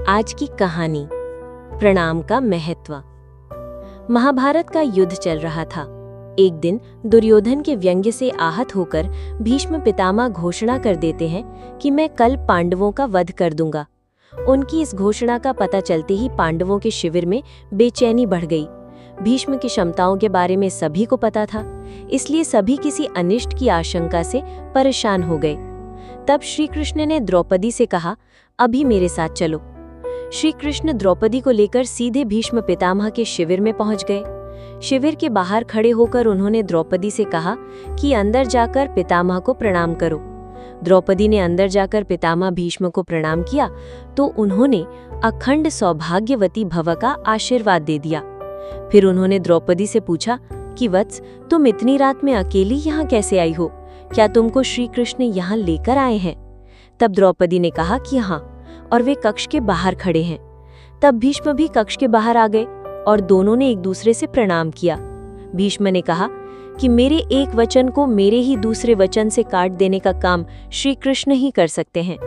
आज की कहानी, प्रणाम का महत्व। महाभारत का युद्ध चल रहा था। एक दिन दुर्योधन के व्यंग्य से आहत होकर भीष्म पितामह घोषणा कर देते हैं कि मैं कल पांडवों का वध कर दूंगा। उनकी इस घोषणा का पता चलते ही पांडवों के शिविर में बेचैनी बढ़ गई। भीष्म की क्षमताओं के बारे में सभी को पता था, इसलिए सभी किसी अनिष्ट की आशंका से परेशान हो गए। तब श्री कृष्ण ने द्रौपदी से कहा, अभी मेरे साथ चलो। श्री कृष्ण द्रौपदी को लेकर सीधे भीष्म पितामह के शिविर में पहुंच गए। शिविर के बाहर खड़े होकर उन्होंने द्रौपदी से कहा कि अंदर जाकर पितामह को प्रणाम करो। द्रौपदी ने अंदर जाकर पितामह भीष्म को प्रणाम किया तो उन्होंने अखंड सौभाग्यवती भव का आशीर्वाद दे दिया। फिर उन्होंने द्रौपदी से पूछा कि वत्स, तुम इतनी रात में अकेली यहाँ कैसे आई हो? क्या तुमको श्री कृष्ण यहाँ लेकर आए हैं? तब द्रौपदी ने कहा कि हाँ, और वे कक्ष के बाहर खड़े हैं। तब भीष्म भी कक्ष के बाहर आ गए और दोनों ने एक दूसरे से प्रणाम किया। भीष्म ने कहा कि मेरे एक वचन को मेरे ही दूसरे वचन से काट देने का काम श्री कृष्ण ही कर सकते हैं।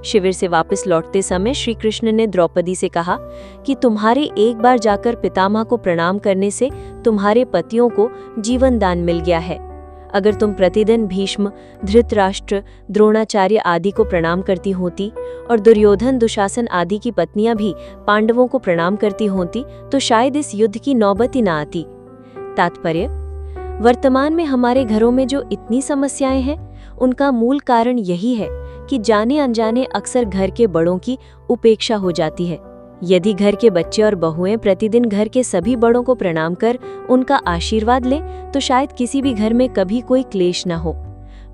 शिविर से वापस लौटते समय श्री कृष्ण ने द्रौपदी से कहा कि तुम्हारे एक बार जाकर पितामह को प्रणाम करने से तुम्हारे पतियों को जीवन दान मिल गया है। अगर तुम प्रतिदिन भीष्म, धृतराष्ट्र, द्रोणाचार्य आदि को प्रणाम करती होती और दुर्योधन, दुशासन आदि की पत्नियां भी पांडवों को प्रणाम करती होती तो शायद इस युद्ध की नौबत ही न आती। तात्पर्य: वर्तमान में हमारे घरों में जो इतनी समस्याएं हैं, उनका मूल कारण यही है कि जाने अनजाने अक्सर घर के बड़ों की उपेक्षा हो जाती है। यदि घर के बच्चे और बहुएं प्रतिदिन घर के सभी बड़ों को प्रणाम कर उनका आशीर्वाद लें तो शायद किसी भी घर में कभी कोई क्लेश न हो।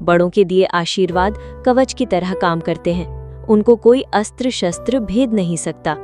बड़ों के दिए आशीर्वाद कवच की तरह काम करते हैं, उनको कोई अस्त्र शस्त्र भेद नहीं सकता।